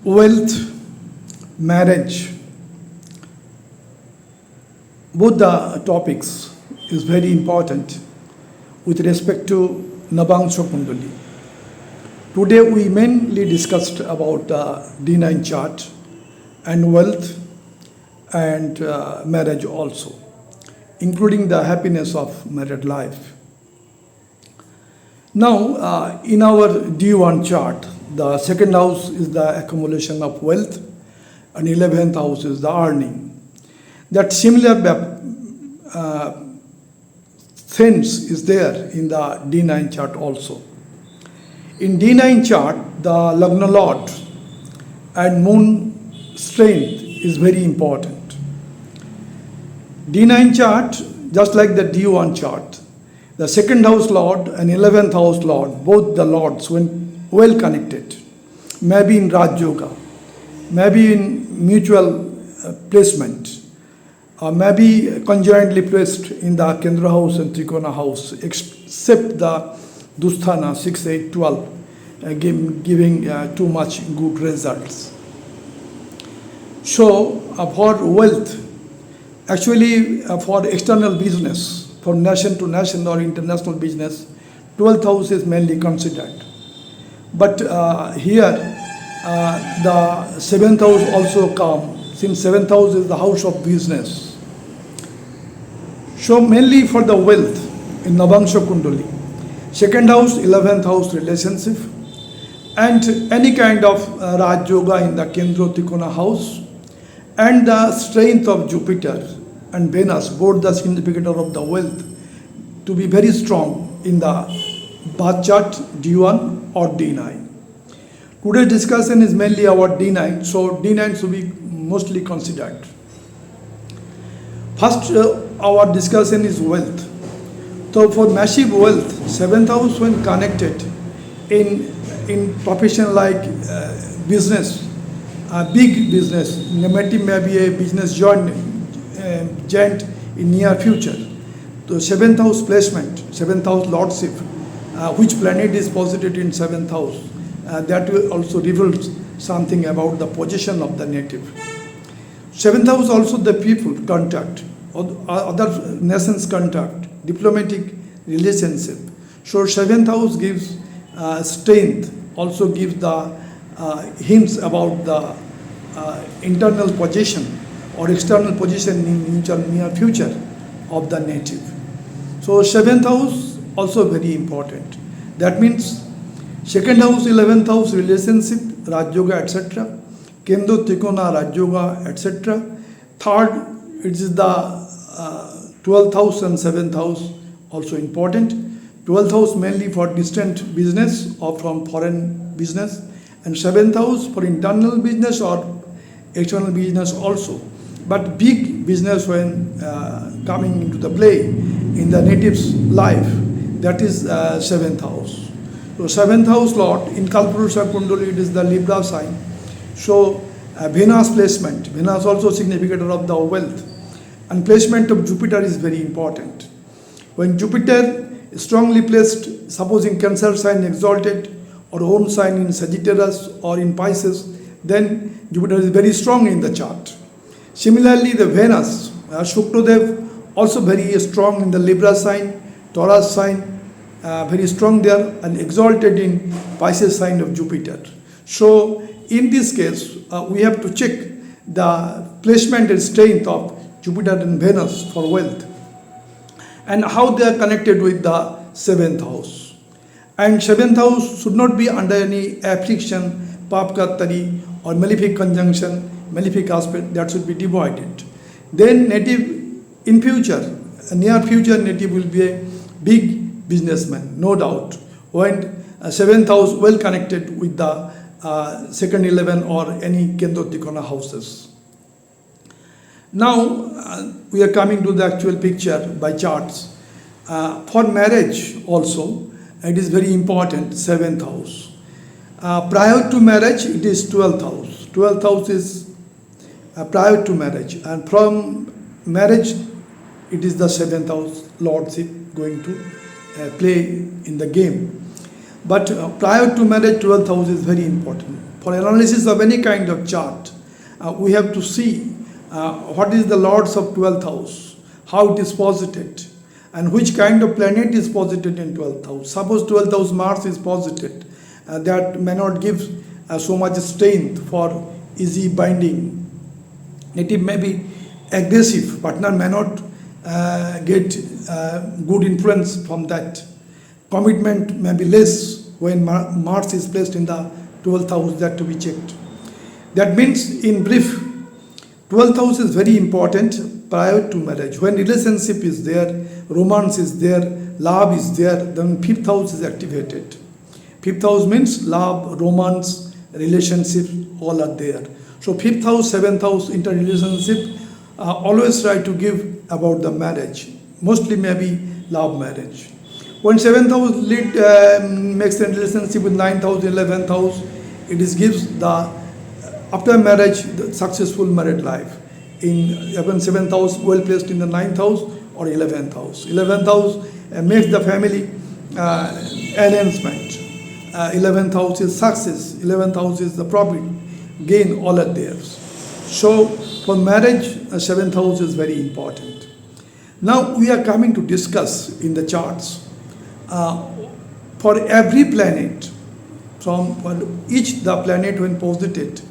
wealth, marriage, both the topics is very important with respect to Navangsha Kundali. Today we mainly discussed about D9 chart and wealth and marriage also, including the happiness of married life. Now, in our D1 chart, the second house is the accumulation of wealth and 11th house is the earning. That similar sense is there in the D9 chart also. In D9 chart, the Lagna Lord and Moon strength is very important. D9 chart, just like the D1 chart, the second house Lord and 11th house Lord, both the Lords when well connected, maybe in Raj Yoga, maybe in mutual placement, or maybe conjointly placed in the Kendra house and Trikona house, except the Dusthana 6, 8, 12, giving too much good results. So, for wealth, actually for external business, for nation to nation or international business, 12th house is mainly considered. But here, the 7th house also comes, since 7th house is the house of business. So mainly for the wealth in Navangsha Kundali, second house, 11th house relationship, and any kind of Raj Yoga in the Kendra Trikona house, and the strength of Jupiter and Venus, both the significator of the wealth, to be very strong in the birth chart D1 or D9. Today's discussion is mainly about D9, so D9 should be mostly considered. First, our discussion is wealth. So for massive wealth, 7th house when connected in profession like business, big business, maybe a business giant in near future. So 7th house placement, 7th house lordship, which planet is posited in 7th house, that will also reveals something about the position of the native. 7th house also the people contact, other nations contact, diplomatic relationship. So 7th house gives strength, also gives the hints about the internal position or external position in near future of the native. So 7th house also very important. That means second house, 11th house relationship, Raj Yoga, etc. Kendra Trikona, Raj Yoga, etc. Third, it is the 12th house and 7th house also important. 12th house mainly for distant business or from foreign business, and 7th house for internal business or external business also. But big business when coming into the play in the native's life, that is 7th house. So 7th house Lord in Kalpurusha Kundali, it is the Libra sign. So Venus placement, Venus also significator of the wealth, and placement of Jupiter is very important. When Jupiter is strongly placed, supposing Cancer sign exalted or own sign in Sagittarius or in Pisces, then Jupiter is very strong in the chart. Similarly, the Venus, Shukradev, also very strong in the Libra sign, Taurus sign, very strong there, and exalted in Pisces sign of Jupiter. So, in this case, we have to check the placement and strength of Jupiter and Venus for wealth, and how they are connected with the 7th house. And 7th house should not be under any affliction, papkatari, or malefic conjunction, malefic aspect, that should be divided. Then native in future, near future native will be a big businessman, no doubt, when 7th house well connected with the second 11 or any Kendra Trikona houses. Now we are coming to the actual picture by charts. For marriage also, it is very important, 7th house. Prior to marriage, it is 12th house. 12th house is prior to marriage, and from marriage, it is the 7th house lordship going to play in the game. But prior to marriage, 12th house is very important For analysis of any kind of chart, we have to see what is the lords of 12th house, how it is posited, and which kind of planet is posited in 12th house. Suppose 12th house Mars is posited, that may not give so much strength for easy binding. Native may be aggressive, partner may not get good influence from that. Commitment may be less when Mars is placed in the 12th house, that to be checked. That means, in brief, 12th house is very important prior to marriage. When relationship is there, romance is there, love is there, then 5th house is activated. 5th house means love, romance, relationship, all are there. So 5th house, 7th house interrelationship, always try to give about the marriage. Mostly maybe love marriage. When 7th house makes a relationship with 9th house, 11th house, it is gives the after marriage the successful married life. In even 7th house well placed in the 9th house or 11th house. 11th house makes the family enhancement. 11th house is success. 11th house is the profit, gain, all are there. So for marriage, 7th house is very important. Now we are coming to discuss in the charts for every planet, from each the planet when posited,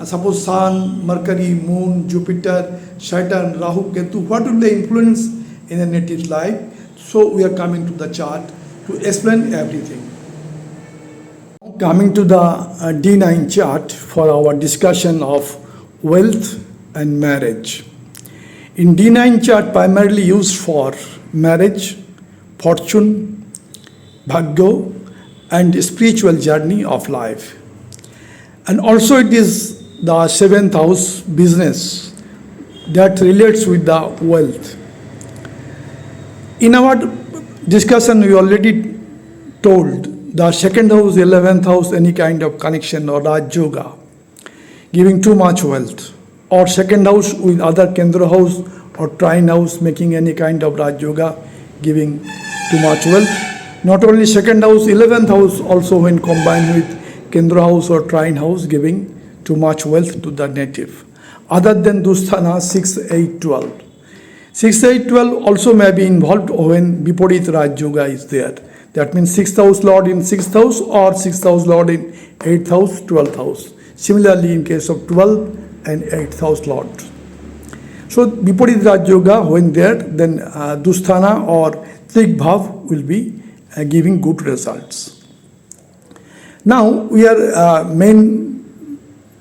suppose Sun, Mercury, Moon, Jupiter, Saturn, Rahu, Ketu, what will the influence in a native's life? So we are coming to the chart to explain everything. Coming to the D9 chart for our discussion of wealth and marriage. In D9 chart primarily used for marriage, fortune, bhagyo, and spiritual journey of life. And also it is the 7th house business that relates with the wealth. In our discussion we already told the 2nd house, 11th house, any kind of connection or Raj Yoga, giving too much wealth, or 2nd house with other Kendra house or trine house making any kind of Raj Yoga, giving too much wealth. Not only 2nd house, 11th house also when combined with Kendra house or trine house, giving too much wealth to the native. Other than Dusthana, 6, 8, 12. 6, 8, 12 also may be involved when Viparit Raj Yoga is there. That means 6th house Lord in 6th house or 6th house Lord in 8th house, 12th house. Similarly in case of 12 and 8th house Lord. So Viparit Raj Yoga when there, then Dusthana or Trik Bhav will be giving good results. Now we are main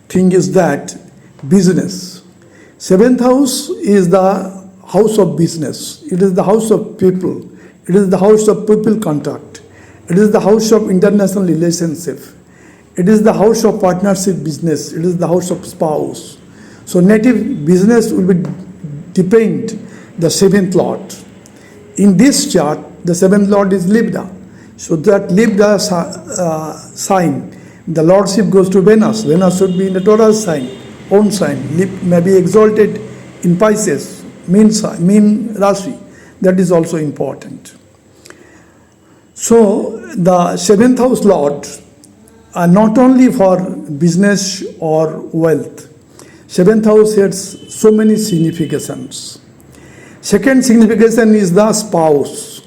thing is that business. 7th house is the house of business. It is the house of people. It is the house of people contact. It is the house of international relationship. It is the house of partnership business. It is the house of spouse. So native business will be depend the 7th lord. In this chart, the 7th lord is Libra. So that Libra sign, the lordship goes to Venus. Venus should be in the Taurus sign, own sign. Lib may be exalted in Pisces, mean Rashi. That is also important. So the 7th house lord are not only for business or wealth. 7th house has so many significations. Second signification is the spouse.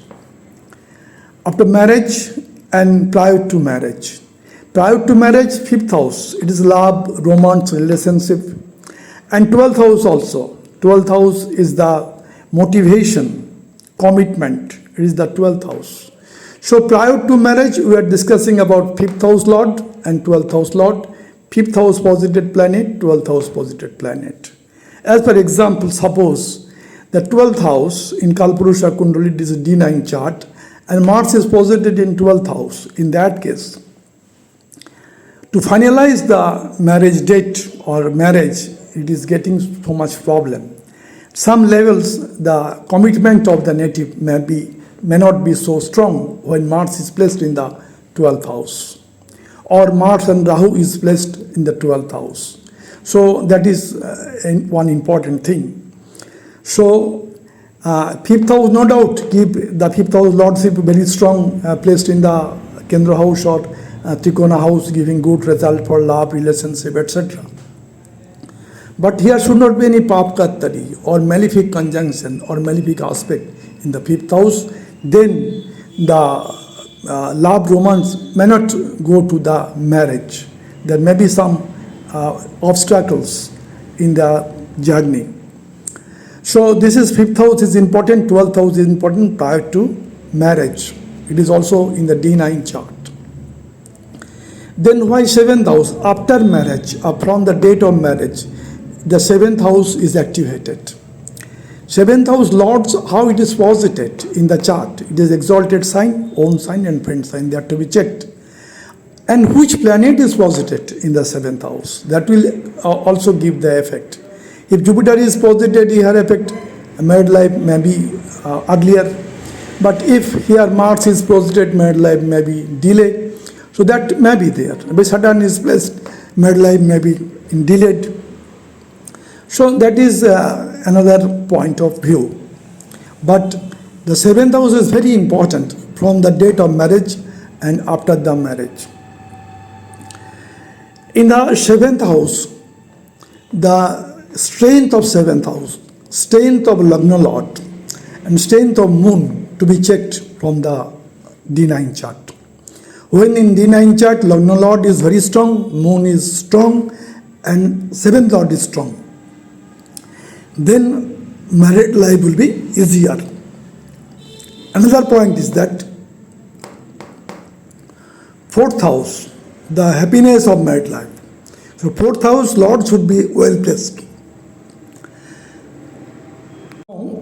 After marriage and prior to marriage. Prior to marriage, 5th house, it is love, romance, relationship. And 12th house also. 12th house is the motivation, commitment. It is the 12th house. So prior to marriage, we are discussing about 5th house lord and 12th house lord. 5th house posited planet, 12th house posited planet. As per example, suppose the 12th house in Kalpurusha Kundali, this is D9 chart, and Mars is posited in 12th house. In that case, to finalize the marriage date or marriage, it is getting so much problem. Some levels, the commitment of the native may not be so strong when Mars is placed in the 12th house, or Mars and Rahu is placed in the 12th house. So that is one important thing. So 5th house, no doubt, keep the 5th house lordship very strong, placed in the Kendra house or Trikona house giving good result for love, relationship, etc. But here should not be any papkattari or malefic conjunction or malefic aspect in the fifth house. Then the love romance may not go to the marriage. There may be some obstacles in the journey. So this is fifth house is important, 12th house is important prior to marriage. It is also in the D9 chart. Then why seventh house? After marriage, from the date of marriage, the seventh house is activated. Seventh house lords, how it is posited in the chart. It is exalted sign, own sign and friend sign. They have to be checked. And which planet is posited in the seventh house? That will also give the effect. If Jupiter is posited, here effect, married life may be earlier. But if here Mars is posited, married life may be delayed. So that may be there. If Saturn is placed, married life may be delayed. So that is another point of view. But the seventh house is very important from the date of marriage and after the marriage. In the seventh house, the strength of seventh house, strength of Lagna Lord, and strength of moon to be checked from the D9 chart. When in D9 chart, Lagna Lord is very strong, moon is strong, and seventh Lord is strong, then married life will be easier. Another point is that fourth house, the happiness of married life. So fourth house Lord should be well placed.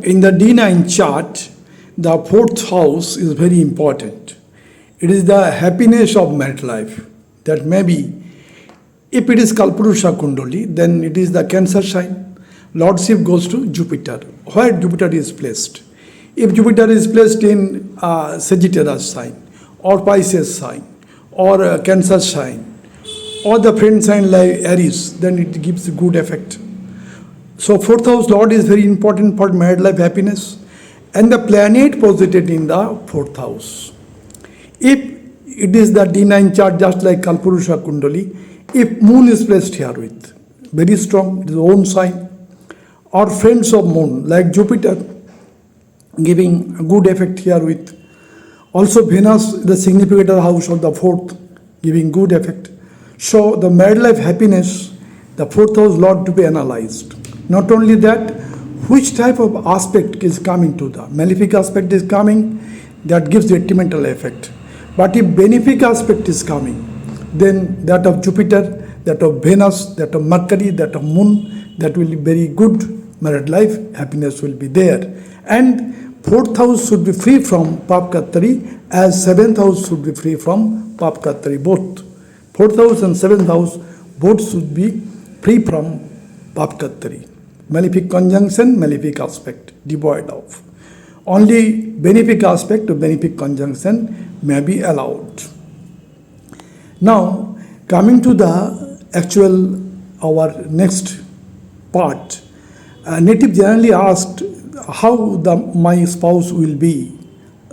In the D9 chart, the fourth house is very important. It is the happiness of married life. That may be, if it is Kalpurusha Kundali, then it is the Cancer sign. Lordship goes to Jupiter, where Jupiter is placed. If Jupiter is placed in Sagittarius sign, or Pisces sign, or Cancer sign, or the friend sign like Aries, then it gives a good effect. So fourth house Lord is very important for married life happiness, and the planet posited in the fourth house. If it is the D9 chart, just like Kalpurusha Kundali, if moon is placed here with very strong, his own sign, or friends of moon like Jupiter giving a good effect here with, also Venus, the significant house of the fourth, giving good effect. So the married life happiness, the fourth house Lord to be analyzed. Not only that, which type of aspect is coming to the malefic aspect is coming, that gives detrimental effect. But if benefic aspect is coming, then that of Jupiter, that of Venus, that of Mercury, that of moon, that will be very good. Married life happiness will be there. And fourth house should be free from papkattari, as seventh house should be free from papkattari, both. Fourth house and seventh house both should be free from papkattari. Malefic conjunction, malefic aspect, devoid of. Only benefic aspect of benefic conjunction may be allowed. Now, coming to the actual, our next part, native generally asked how my spouse will be,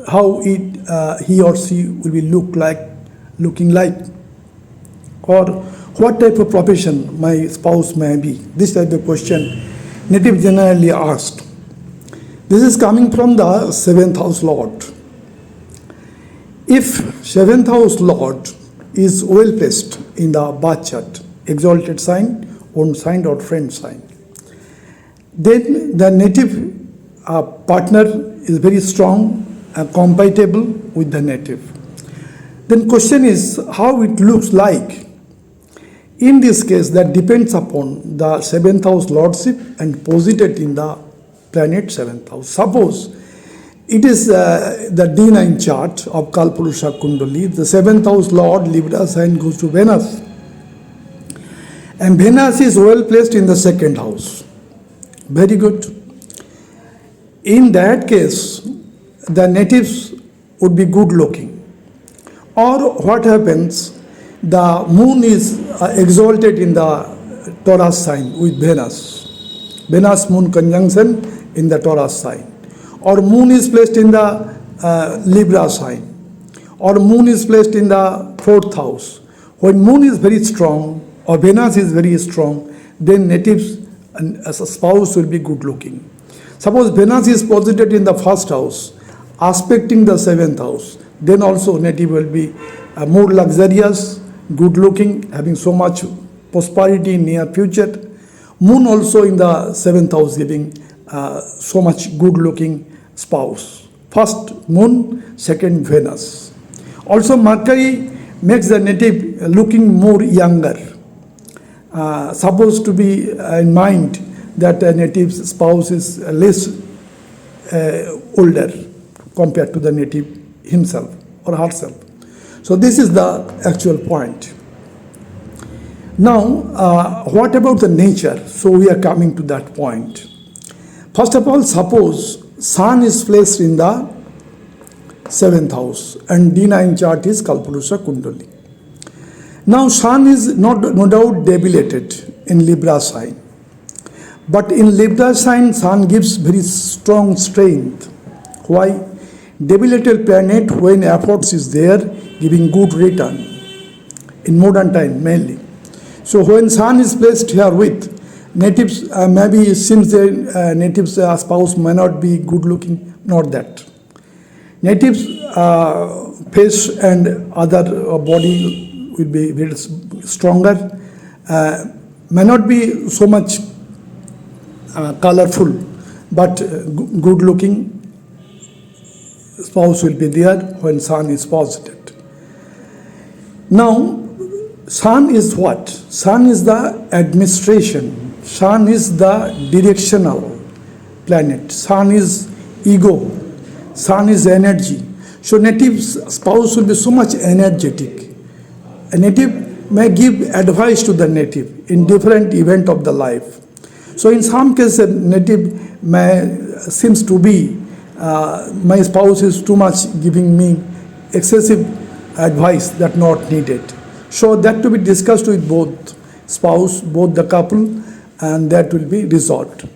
how he or she will be looking like, or what type of profession my spouse may be. This type of question native generally asked. This is coming from the seventh house Lord. If seventh house Lord is well placed in the birth chart, exalted sign, own sign or friend sign, then the native partner is very strong and compatible with the native. Then question is how it looks like. In this case, that depends upon the seventh house lordship and posited in the planet seventh house. Suppose it is the D9 chart of Kalpurusha Kundali, the seventh house lord Libra sign goes to Venus, and Venus is well placed in the second house. Very good. In that case, the natives would be good looking. Or what happens, the moon is exalted in the Taurus sign with Venus. Venus moon conjunction in the Taurus sign. Or moon is placed in the Libra sign. or moon is placed in the fourth house. When moon is very strong or Venus is very strong, then natives as a spouse will be good looking. Suppose Venus is posited in the first house, aspecting the seventh house, then also native will be more luxurious, good looking, having so much prosperity in near future. Moon also in the seventh house giving so much good looking spouse. First moon, second Venus. Also Mercury makes the native looking more younger. Supposed to be in mind that a native spouse is less older compared to the native himself or herself. So this is the actual point. Now, what about the nature? So we are coming to that point. First of all, suppose Sun is placed in the seventh house and D9 chart is Kalpurusha Kundali. Now Sun is no doubt debilitated in Libra sign. But in Libra sign, Sun gives very strong strength. Why? Debilitated planet, when efforts is there, giving good return. In modern time mainly. So when Sun is placed here with natives, maybe since the natives spouse may not be good looking, not that. Natives face and other body will be very stronger, may not be so much colorful, but good looking spouse will be there when Sun is posited. Now, Sun is what? Sun is the administration. Sun is the directional planet. Sun is ego. Sun is energy. So native spouse will be so much energetic. A native may give advice to the native in different event of the life. So in some cases, native may seems to be my spouse is too much giving me excessive advice that not needed. So that to be discussed with both spouse, both the couple, and that will be resolved.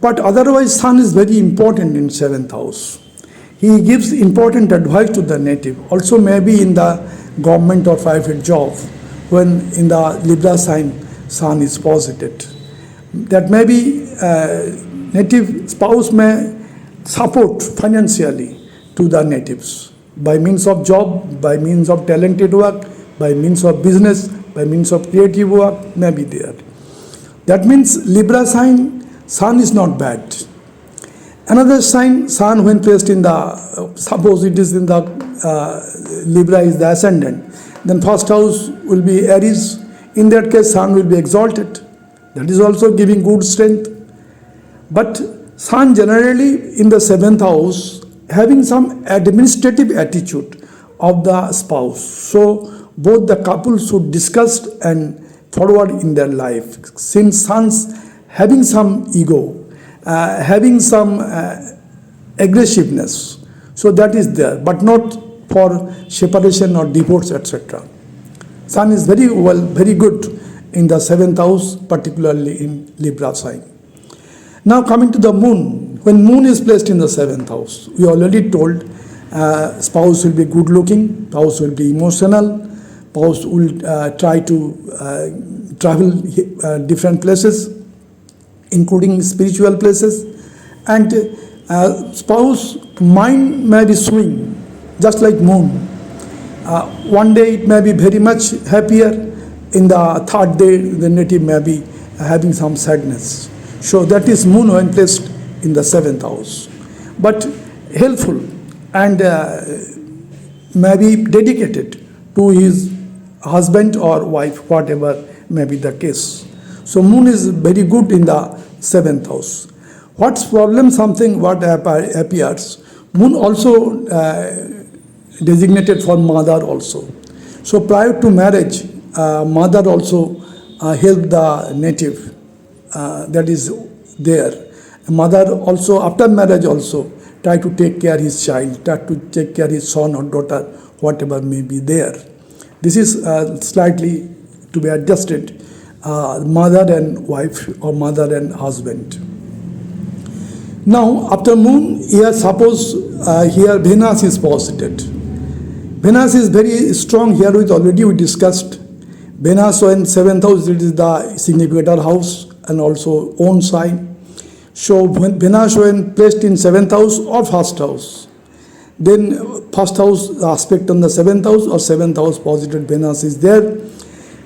But otherwise, Sun is very important in seventh house. He gives important advice to the native. Also maybe in the government or private job, when in the Libra sign, Sun is posited. That maybe native spouse may support financially to the natives by means of job, by means of talented work, by means of business, by means of creative work, may be there. That means Libra sign, Sun is not bad. Another sign, Sun when placed in the, suppose it is in the Libra is the ascendant, then first house will be Aries. In that case, Sun will be exalted. That is also giving good strength. But Sun generally in the seventh house having some administrative attitude of the spouse. So both the couples should discuss and forward in their life. Since Sun's having some ego, having some aggressiveness, so that is there, but not for separation or divorce, etc. Sun is very well, very good in the seventh house, particularly in Libra sign. Now coming to the moon, when moon is placed in the seventh house, we already told spouse will be good looking, spouse will be emotional, spouse will try to travel different places, including spiritual places, and spouse mind may be swing, just like moon. One day it may be very much happier, in the third day the native may be having some sadness. So that is moon when placed in the seventh house. But helpful and may be dedicated to his husband or wife, whatever may be the case. So moon is very good in the seventh house. What's problem? Something what appears. Moon also designated for mother also. So prior to marriage, mother also help the native. That is there. Mother also after marriage also try to take care his child, try to take care his son or daughter, whatever may be there. This is slightly to be adjusted, mother and wife or mother and husband. Now after moon, here suppose here Venus is posited. Venus is very strong here with already we discussed. Venus in 7th house, it is the significator house and also own sign. So when Venus when placed in 7th house or first house, then first house aspect on the 7th house or 7th house posited Venus is there,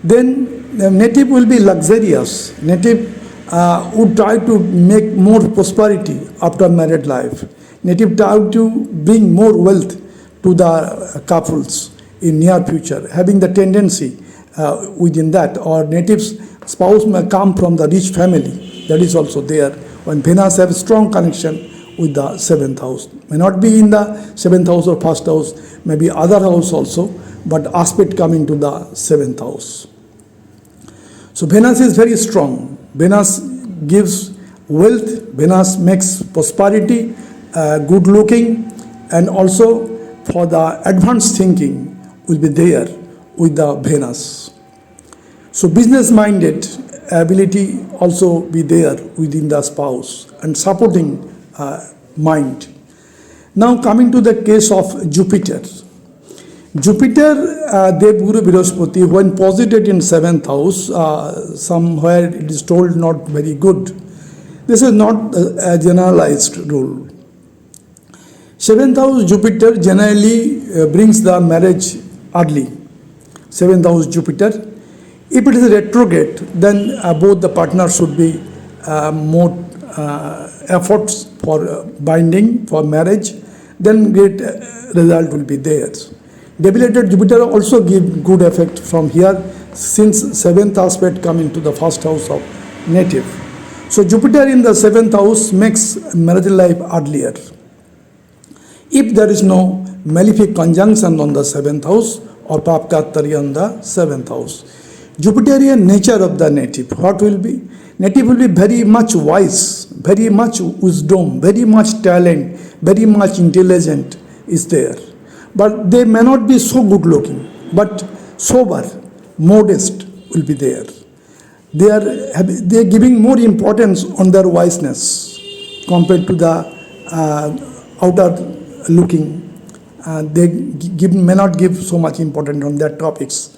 then the native will be luxurious. Native would try to make more prosperity after married life. Native try to bring more wealth to the couples in near future, having the tendency within that, or native's spouse may come from the rich family. That is also there when Venus have strong connection with the 7th house. May not be in the 7th house or first house, maybe other house also, but aspect coming to the 7th house. So Venus is very strong. Venus gives wealth, Venus makes prosperity, good looking, and also for the advanced thinking will be there with the Venus. So business minded ability also be there within the spouse and supporting mind. Now coming to the case of Jupiter. Jupiter, Dev Guru Brihaspati, when posited in 7th house, somewhere it is told not very good. This is not a generalized rule. 7th house Jupiter generally brings the marriage early. 7th house Jupiter. If it is retrograde, then both the partners should be more efforts for binding, for marriage, then great result will be there. Debilitated Jupiter also give good effect from here, since 7th aspect come into the first house of native. So Jupiter in the 7th house makes marriage life earlier. If there is no malefic conjunction on the 7th house or Papkatari on the 7th house. Jupiterian nature of the native, what will be? Native will be very much wise, very much wisdom, very much talent, very much intelligent is there. But they may not be so good looking, but sober, modest will be there. They are giving more importance on their wiseness compared to the outer looking. They may not give so much importance on their topics.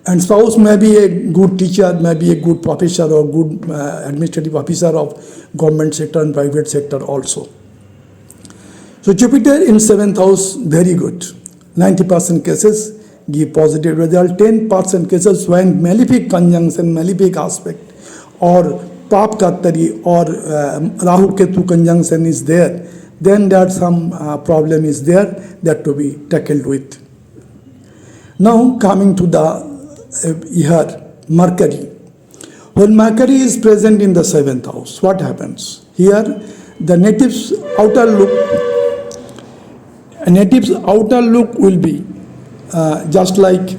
And spouse may be a good teacher, may be a good professor or good administrative officer of government sector and private sector also. So Jupiter in 7th house, very good. 90% cases give positive result. 10% cases when malefic conjunction, malefic aspect or Pap Kattari or Rahu Ketu conjunction is there, then there some problem is there that to be tackled with. Now coming to the here, Mercury. When Mercury is present in the 7th house, what happens? Here, the native's outer look will be just like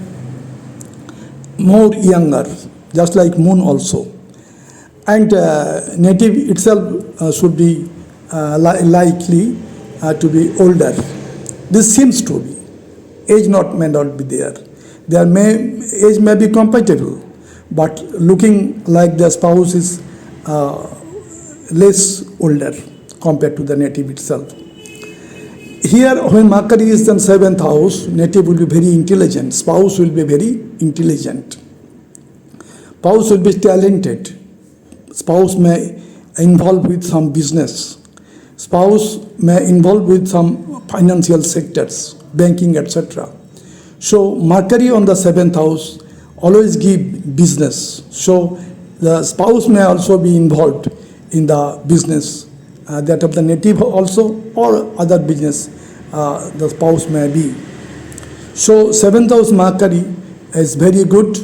more younger, just like moon also. And native itself should be likely to be older. This seems to be. Age may not be there. Age may be compatible, but looking like the spouse is less older compared to the native itself. Here, when Mercury is in 7th house, native will be very intelligent, spouse will be very intelligent. Spouse will be talented. Spouse may involve with some business. Spouse may involve with some financial sectors, banking, etc. So Mercury on the 7th house always give business. So the spouse may also be involved in the business, that of the native also, or other business the spouse may be. So 7th house Mercury is very good,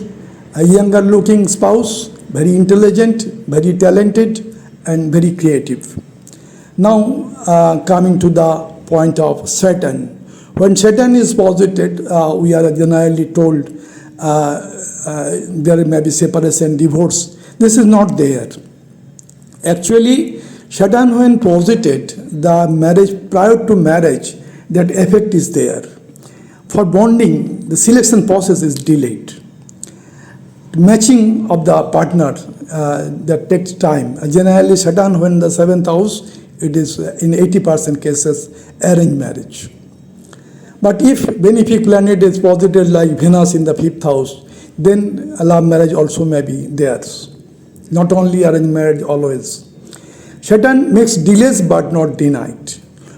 a younger looking spouse, very intelligent, very talented and very creative. Now coming to the point of Saturn. When Saturn is posited, we are generally told there may be separation, divorce. This is not there. Actually, Saturn when posited, the marriage, prior to marriage, that effect is there. For bonding, the selection process is delayed. Matching of the partner, that takes time. Generally, Saturn when the 7th house, it is in 80% cases arranged marriage. But if benefic planet is posited like Venus in the 5th house, then love marriage also may be theirs. Not only arranged marriage always. Saturn makes delays but not denied.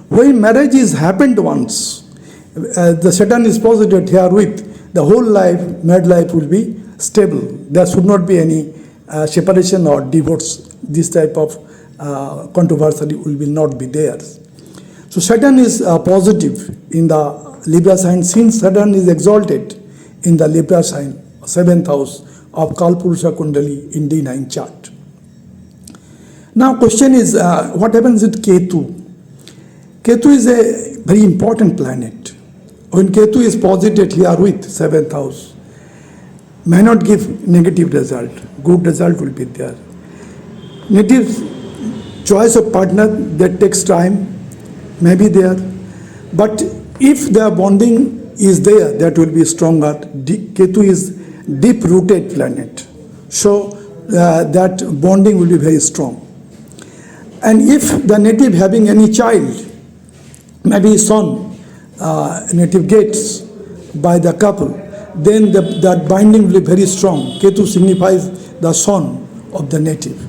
When marriage is happened once, the Saturn is posited here with the whole life, married life will be stable. There should not be any separation or divorce. This type of controversy will not be there. So Saturn is positive in the Libra sign, since Saturn is exalted in the Libra sign, 7th house of Kalpurusha Kundali in D9 chart. Now question is, what happens with Ketu? Ketu is a very important planet. When Ketu is posited here with 7th house, may not give negative result, good result will be there. Native choice of partner that takes time may be there, but if the bonding is there, that will be stronger. Ketu is deep rooted planet, so that bonding will be very strong. And if the native having any child, maybe son, native gets by the couple, then that binding will be very strong. Ketu signifies the son of the native.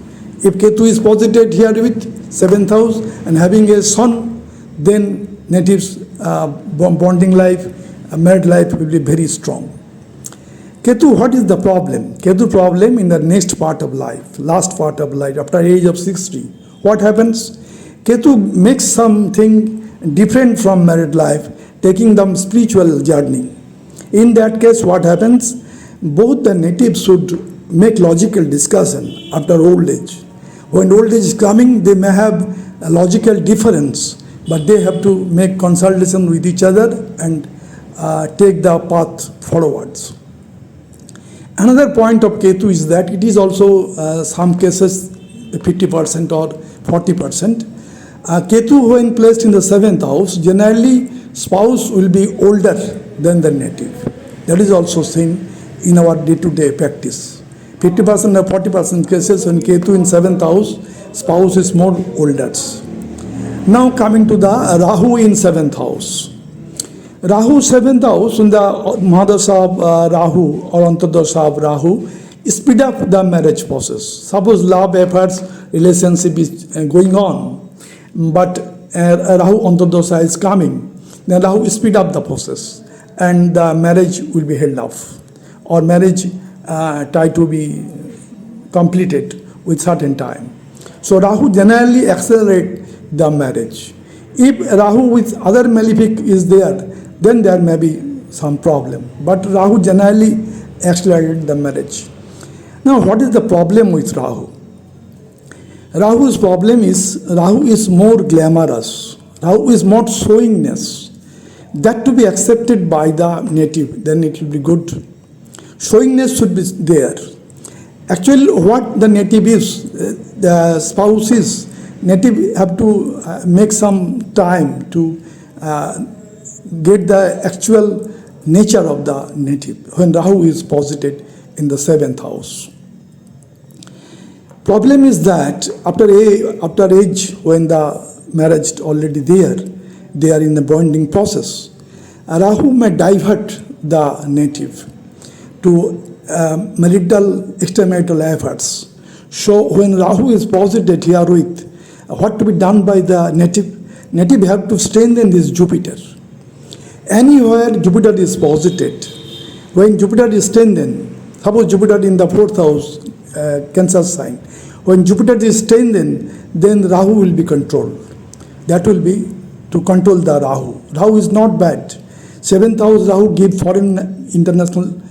If Ketu is posited here with 7th house and having a son, then native's bonding life, married life will be very strong. Ketu, what is the problem? Ketu problem in the next part of life, last part of life, after age of 60. What happens? Ketu makes something different from married life, taking them spiritual journey. In that case, what happens? Both the natives should make logical discussion after old age. When old age is coming, they may have a logical difference, but they have to make consultation with each other and take the path forwards. Another point of Ketu is that it is also some cases 50% or 40%. Ketu, when placed in the 7th house, generally spouse will be older than the native. That is also seen in our day-to-day practice. 50% or 40% cases when Ketu in 7th house, spouse is more older. Now coming to the Rahu in 7th house. Rahu 7th house, in the Mahadasha of Rahu or Antardasha of Rahu, speed up the marriage process. Suppose love affairs, relationship is going on, but Rahu Antardasha is coming, then Rahu speed up the process and the marriage will be held off, or marriage try to be completed with certain time. So Rahu generally accelerate the marriage. If Rahu with other malefic is there, then there may be some problem. But Rahu generally accelerated the marriage. Now, what is the problem with Rahu? Rahu's problem is Rahu is more glamorous. Rahu is more showingness. That to be accepted by the native, then it will be good. Showingness should be there. Actually, what the native is, the spouse is, native have to make some time to get the actual nature of the native when Rahu is posited in the 7th house. Problem is that after age, when the marriage is already there, they are in the bonding process. Rahu may divert the native to marital extramarital efforts. So when Rahu is posited here with what to be done by the native have to strengthen this Jupiter. Anywhere Jupiter is posited, when Jupiter is strengthened, suppose Jupiter in the 4th house, Cancer sign, when Jupiter is strengthened, then Rahu will be controlled. That will be to control the Rahu. Rahu is not bad. 7th house Rahu give foreign international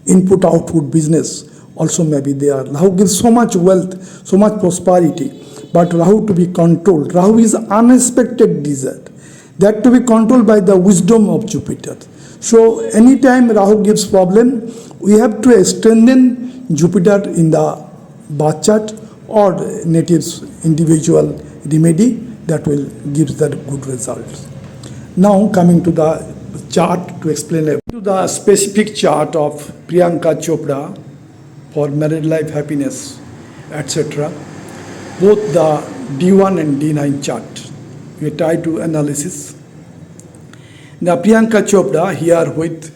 input output business also may be there. Rahu gives so much wealth, so much prosperity, but Rahu to be controlled. Rahu is unexpected desert. That to be controlled by the wisdom of Jupiter. So anytime Rahu gives problem, we have to strengthen Jupiter in the birth chart or native's individual remedy that will give the good results. Now coming to the chart to explain to the specific chart of Priyanka Chopra for married life happiness, etc. Both the D1 and D9 chart. We try to analysis. Now Priyanka Chopra here with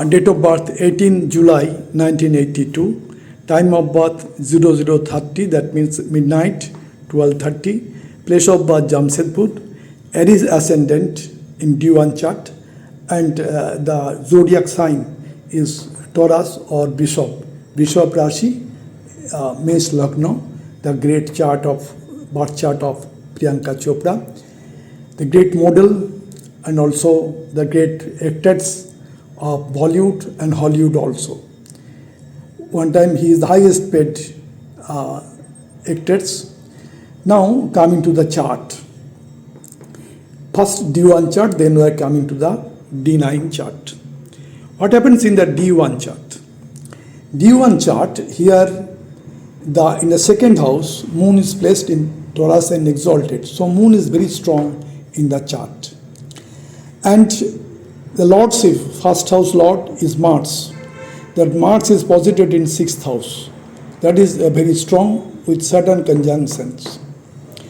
date of birth 18 July 1982, time of birth 0030, that means midnight 12:30, place of birth Jamshedpur, Aries ascendant in D1 chart, and the zodiac sign is Taurus or Bishop Rashi, Mesh Lagna, the great chart of birth chart of Priyanka Chopra, the great model and also the great actors of Bollywood and Hollywood also. One time he is the highest paid actors. Now coming to the chart. First D1 chart, then we are coming to the D9 chart. What happens in the D1 chart? D1 chart, here in the second house, moon is placed in Taurus and exalted. So moon is very strong in the chart. And the lordship, first house lord is Mars. That Mars is posited in sixth house. That is very strong with certain conjunctions.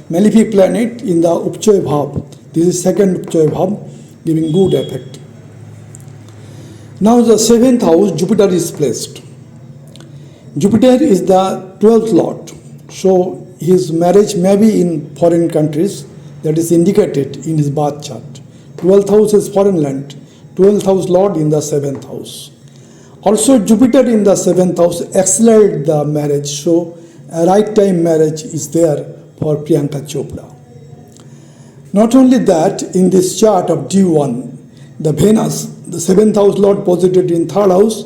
Malefic planet in the Upchoy Bhav. This is second Upchoy Bhav, giving good effect. Now the seventh house, Jupiter is placed. Jupiter is the 12th lord. So his marriage may be in foreign countries, that is indicated in his birth chart. 12th house is foreign land, 12th house lord in the 7th house. Also Jupiter in the 7th house accelerated the marriage, so a right time marriage is there for Priyanka Chopra. Not only that, in this chart of D1, the Venus, the 7th house lord posited in 3rd house,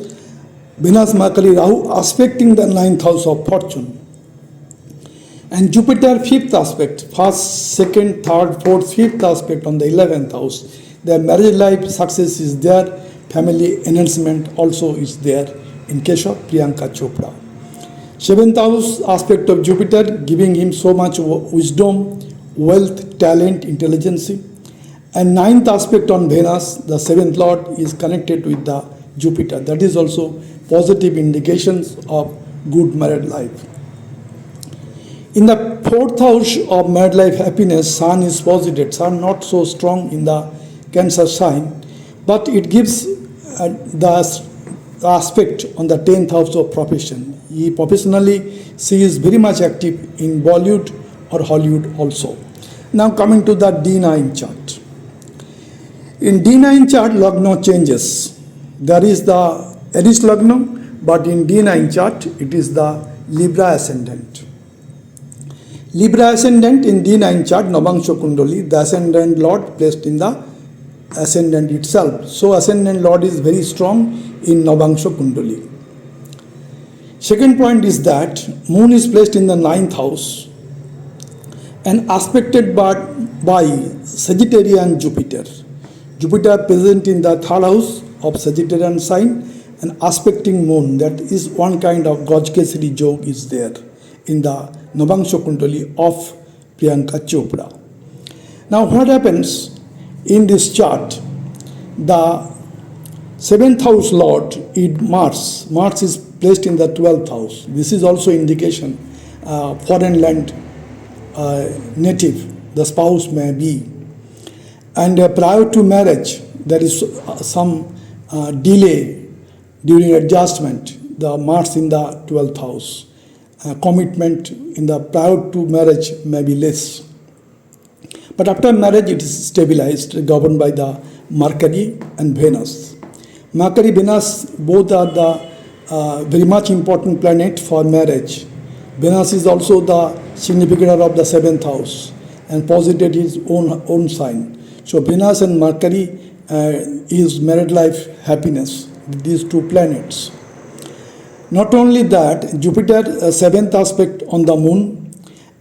Venus Mercury Rahu aspecting the 9th house of fortune. And Jupiter 5th aspect, 1st, 2nd, 3rd, 4th, 5th aspect on the 11th house. Their marriage life success is there, family enhancement also is there in case of Priyanka Chopra. 7th house aspect of Jupiter giving him so much wisdom, wealth, talent, intelligence. And 9th aspect on Venus, the 7th lord is connected with the Jupiter. That is also positive indications of good married life. In the 4th house of married life happiness, Sun is posited. Sun not so strong in the Cancer sign, but it gives the aspect on the 10th house of profession. He professionally, she is very much active in Bollywood or Hollywood also. Now coming to the D9 chart. In D9 chart, Lagna changes. There is the Aries Lagna, but in D9 chart, it is the Libra ascendant. Libra ascendant in D9 chart, Navangsha Kundali, the ascendant lord placed in the ascendant itself. So ascendant lord is very strong in Navangsha Kundali. Second point is that moon is placed in the 9th house and aspected by Sagittarian Jupiter. Jupiter present in the 3rd house of Sagittarian sign and aspecting moon. That is one kind of Gajkesari Jog is there in the Navangsha Kundali of Priyanka Chopra. Now what happens in this chart? The 7th house lord is Mars. Mars is placed in the 12th house. This is also indication foreign land native, the spouse may be. And prior to marriage, there is some delay during adjustment, the Mars in the 12th house. Commitment in the prior to marriage may be less. But after marriage, it is stabilized, governed by the Mercury and Venus. Mercury, Venus, both are the very much important planet for marriage. Venus is also the significator of the 7th house and posited his own sign. So Venus and Mercury is married life happiness, these two planets. Not only that, Jupiter 7th aspect on the moon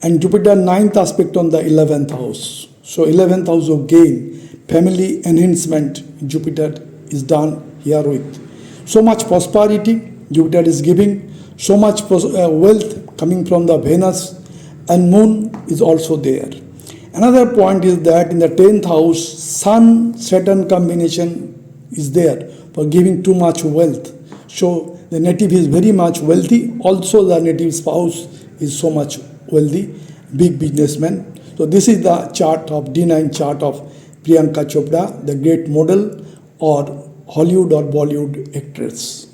and Jupiter 9th aspect on the 11th house. So 11th house of gain, family enhancement, Jupiter is done here with. So much prosperity Jupiter is giving, so much wealth coming from the Venus, and moon is also there. Another point is that in the 10th house, Sun-Saturn combination is there for giving too much wealth. So the native is very much wealthy. Also the native spouse is so much wealthy, big businessman. So this is the chart of D9 chart of Priyanka Chopra, the great model or Hollywood or Bollywood actress.